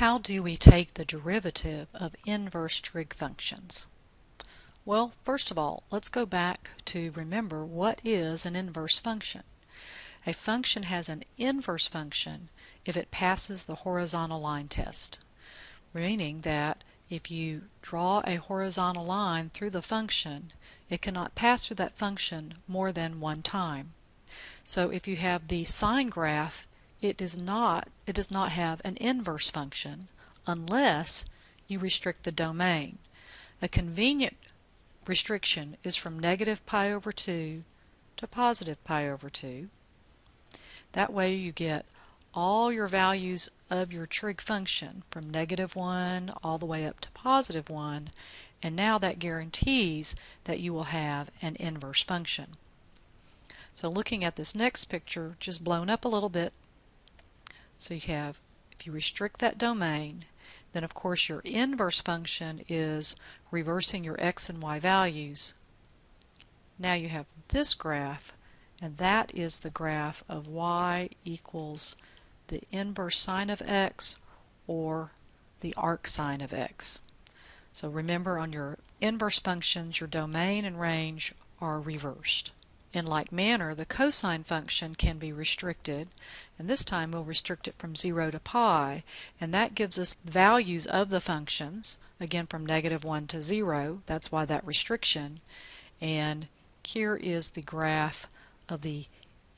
How do we take the derivative of inverse trig functions? Well, first of all, let's go back to remember what is an inverse function. A function has an inverse function if it passes the horizontal line test, meaning that if you draw a horizontal line through the function, it cannot pass through that function more than one time. So if you have the sine graph, it does not have an inverse function unless you restrict the domain. A convenient restriction is from negative pi over 2 to positive pi over 2. That way you get all your values of your trig function from negative 1 all the way up to positive 1, and now that guarantees that you will have an inverse function. So looking at this next picture, just blown up a little bit, so you have, if you restrict that domain, then of course your inverse function is reversing your x and y values. Now you have this graph, and that is the graph of y equals the inverse sine of x or the arc sine of x. So remember, on your inverse functions, your domain and range are reversed. In like manner, the cosine function can be restricted, and this time we'll restrict it from 0 to pi, and that gives us values of the functions, again from negative 1 to 0, that's why that restriction, and here is the graph of the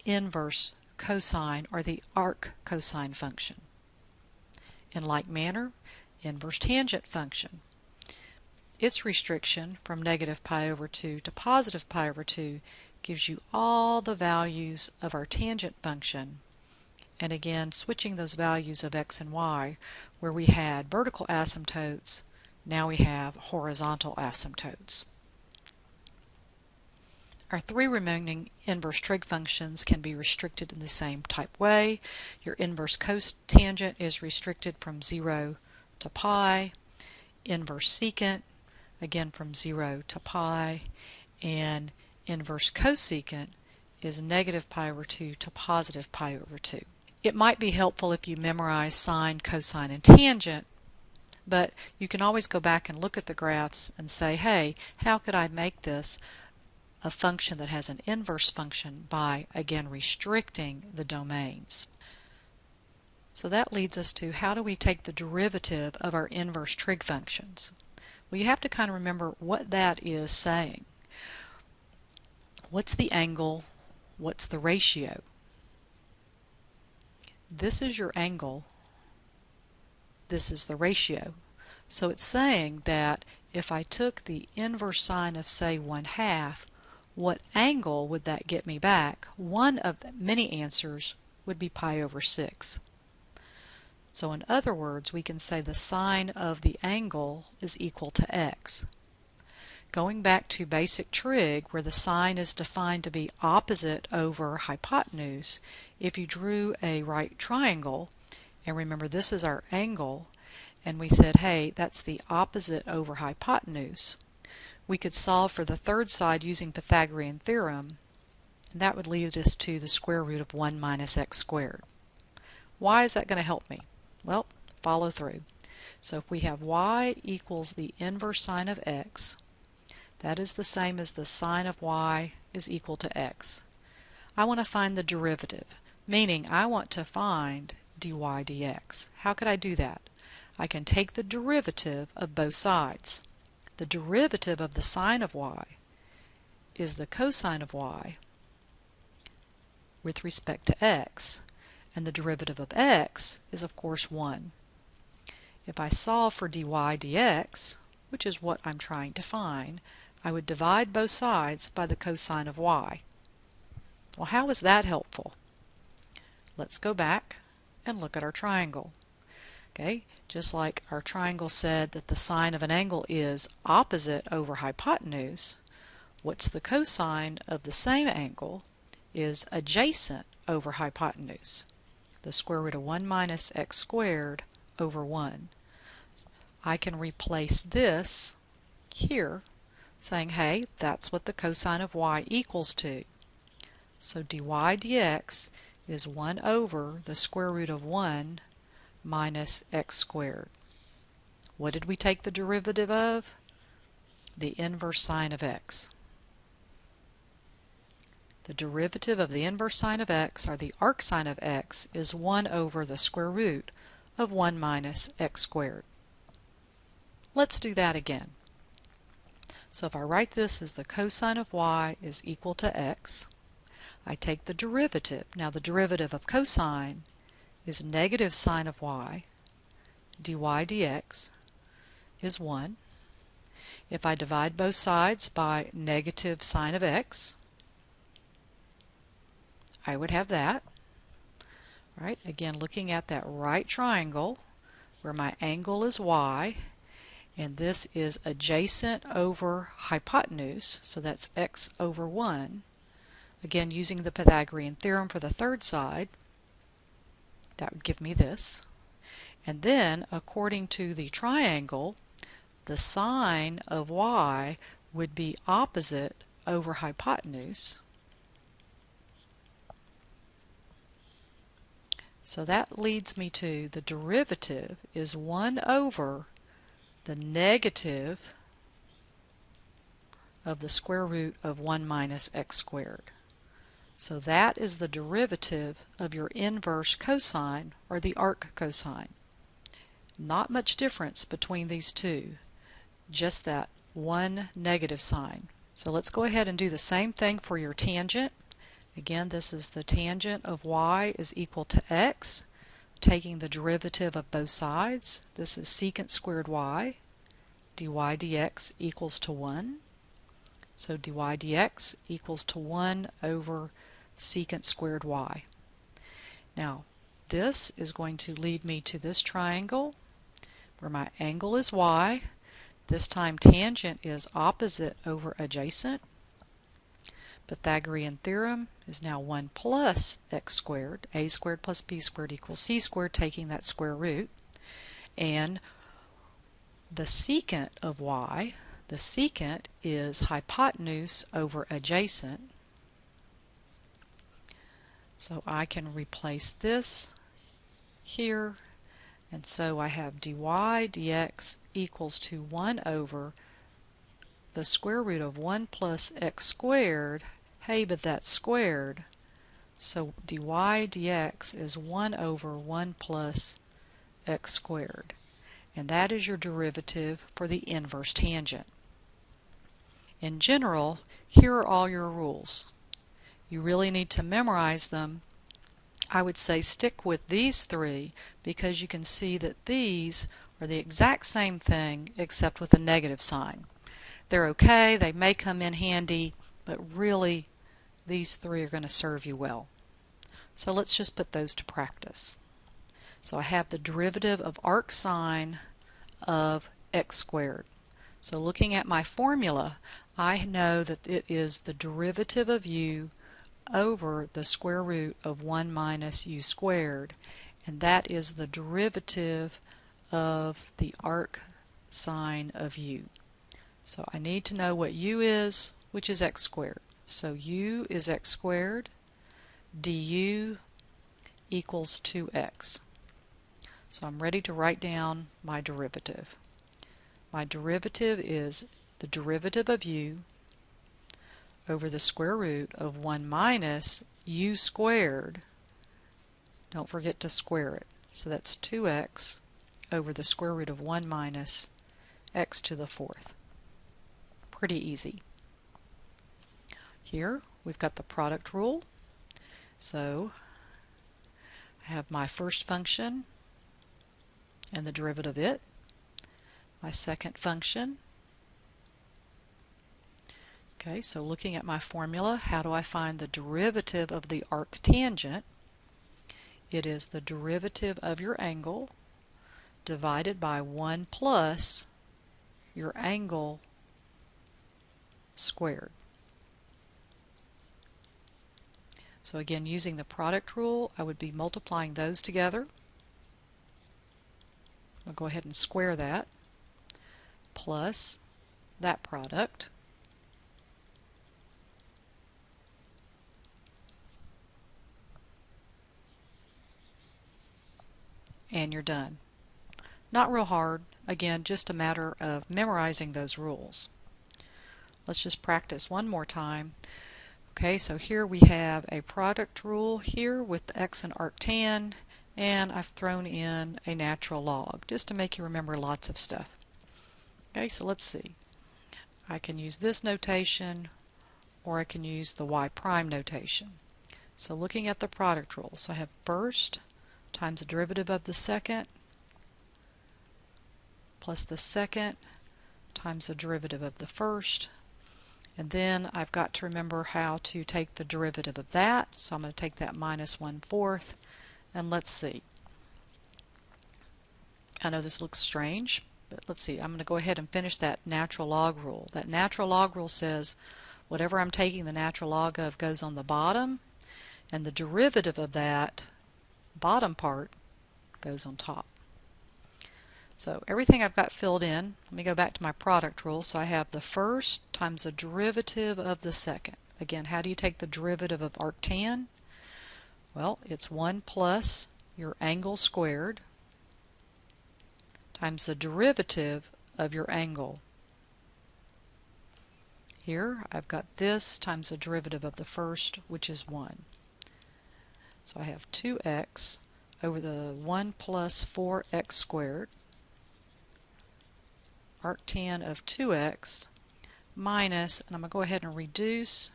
inverse cosine or the arc cosine function. In like manner, inverse tangent function. Its restriction from negative pi over 2 to positive pi over 2 gives you all the values of our tangent function. And again, switching those values of x and y, where we had vertical asymptotes, now we have horizontal asymptotes. Our three remaining inverse trig functions can be restricted in the same type way. Your inverse cotangent is restricted from 0 to pi, inverse secant, again from 0 to pi, and inverse cosecant is negative pi over 2 to positive pi over 2. It might be helpful if you memorize sine, cosine, and tangent, but you can always go back and look at the graphs and say, hey, how could I make this a function that has an inverse function by, again, restricting the domains? So that leads us to, how do we take the derivative of our inverse trig functions? Well, you have to kind of remember what that is saying. What's the angle? What's the ratio? This is your angle. This is the ratio. So it's saying that if I took the inverse sine of, say, 1/2, what angle would that get me back? One of many answers would be pi over 6. So in other words, we can say the sine of the angle is equal to x. Going back to basic trig, where the sine is defined to be opposite over hypotenuse, if you drew a right triangle, and remember this is our angle, and we said, hey, that's the opposite over hypotenuse, we could solve for the third side using Pythagorean theorem, and that would lead us to the square root of 1 minus x squared. Why is that going to help me? Well, follow through. So if we have y equals the inverse sine of x, that is the same as the sine of y is equal to x. I want to find the derivative, meaning I want to find dy dx. How could I do that? I can take the derivative of both sides. The derivative of the sine of y is the cosine of y with respect to x, and the derivative of x is of course 1. If I solve for dy dx, which is what I'm trying to find, I would divide both sides by the cosine of y. Well, how is that helpful? Let's go back and look at our triangle. Okay, just like our triangle said that the sine of an angle is opposite over hypotenuse, what's the cosine of the same angle is adjacent over hypotenuse, the square root of 1 minus x squared over 1. I can replace this here, saying, hey, that's what the cosine of y equals to. So dy dx is 1 over the square root of 1 minus x squared. What did we take the derivative of? The inverse sine of x. The derivative of the inverse sine of x, or the arc sine of x, is 1 over the square root of 1 minus x squared. Let's do that again. So if I write this as the cosine of y is equal to x, I take the derivative. Now the derivative of cosine is negative sine of y, dy dx is 1. If I divide both sides by negative sine of x, I would have that. Right? Again, looking at that right triangle where my angle is y, and this is adjacent over hypotenuse, so that's x over 1. Again, using the Pythagorean theorem for the third side, that would give me this. And then, according to the triangle, the sine of y would be opposite over hypotenuse. So that leads me to the derivative is 1 over the negative of the square root of 1 minus x squared. So that is the derivative of your inverse cosine, or the arc cosine. Not much difference between these two, just that one negative sign. So let's go ahead and do the same thing for your tangent. Again, this is the tangent of y is equal to x, taking the derivative of both sides. This is secant squared y, dy dx equals to 1. So dy dx equals to 1 over secant squared y. Now, this is going to lead me to this triangle where my angle is y. This time tangent is opposite over adjacent. Pythagorean theorem is now 1 plus x squared. A squared plus b squared equals c squared, taking that square root. And the secant of y, the secant is hypotenuse over adjacent. So I can replace this here, and so I have dy dx equals to 1 over the square root of 1 plus x squared. Hey, but that's squared. So dy dx is 1 over 1 plus x squared. And that is your derivative for the inverse tangent. In general, here are all your rules. You really need to memorize them. I would say stick with these three because you can see that these are the exact same thing except with a negative sign. They're okay, they may come in handy, but really these three are going to serve you well. So let's just put those to practice. So I have the derivative of arc sine of x squared. So looking at my formula, I know that it is the derivative of u over the square root of 1 minus u squared, and that is the derivative of the arc sine of u. So I need to know what u is, which is x squared. So u is x squared, du equals 2x. So I'm ready to write down my derivative. My derivative is the derivative of u over the square root of 1 minus u squared. Don't forget to square it. So that's 2x over the square root of 1 minus x to the fourth. Pretty easy. Here we've got the product rule. So I have my first function and the derivative of it. My second function. Okay, so looking at my formula, how do I find the derivative of the arctangent? It is the derivative of your angle divided by 1 plus your angle squared. So again, using the product rule, I would be multiplying those together. I'll go ahead and square that, plus that product. and you're done. Not real hard. Again, just a matter of memorizing those rules. Let's just practice one more time. Okay, so here we have a product rule here with the x and arctan, and I've thrown in a natural log just to make you remember lots of stuff. Okay, so let's see. I can use this notation or I can use the y prime notation. So looking at the product rule, so I have first times the derivative of the second plus the second times the derivative of the first, and then I've got to remember how to take the derivative of that, so I'm going to take that minus 1/4, and let's see. I know this looks strange, but let's see. I'm going to go ahead and finish that natural log rule. That natural log rule says whatever I'm taking the natural log of goes on the bottom, and the derivative of that bottom part goes on top. So everything I've got filled in, let me go back to my product rule. So I have the first times the derivative of the second. Again, how do you take the derivative of arctan? Well, it's 1 plus your angle squared times the derivative of your angle. Here I've got this times the derivative of the first, which is 1. So I have 2x over the 1 plus 4x squared, arctan of 2x minus, and I'm going to go ahead and reduce,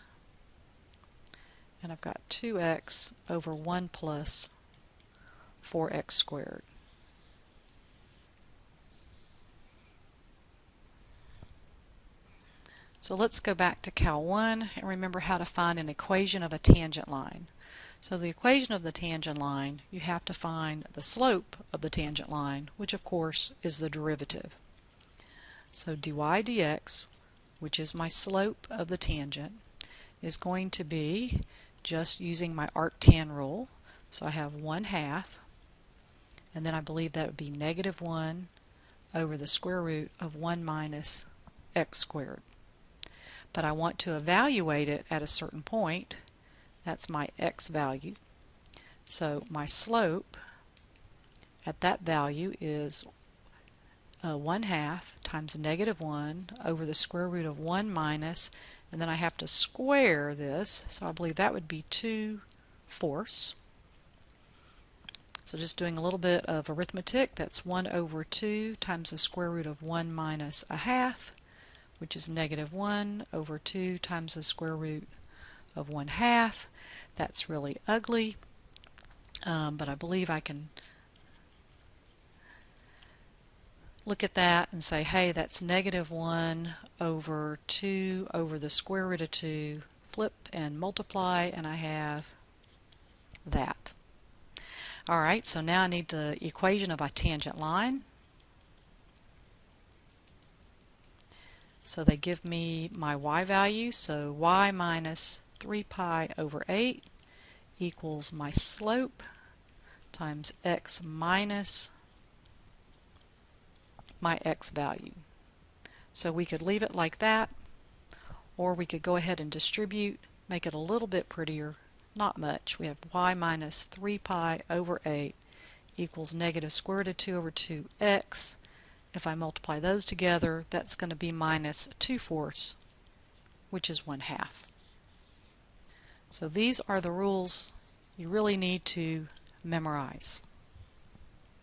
and I've got 2x over 1 plus 4x squared. So let's go back to Cal 1 and remember how to find an equation of a tangent line. So the equation of the tangent line, you have to find the slope of the tangent line, which of course is the derivative. So dy dx, which is my slope of the tangent, is going to be just using my arctan rule. So I have 1/2, and then I believe that would be negative 1 over the square root of 1 minus x squared. But I want to evaluate it at a certain point. That's my x value. So my slope at that value is 1/2 times negative 1 over the square root of 1 minus, and then I have to square this, so I believe that would be 2/4. So just doing a little bit of arithmetic, that's 1 over 2 times the square root of 1 minus 1/2, which is negative 1 over 2 times the square root of 1/2. That's really ugly, but I believe I can look at that and say, hey, that's negative 1 over 2 over the square root of 2, flip and multiply, and I have that. Alright, so now I need the equation of a tangent line. So they give me my y value, so y minus 3 pi over 8 equals my slope times x minus my x value. So we could leave it like that, or we could go ahead and distribute, make it a little bit prettier, not much. We have y minus 3 pi over 8 equals negative square root of 2 over 2x. If I multiply those together, that's going to be minus 2/4, which is 1/2. So these are the rules you really need to memorize.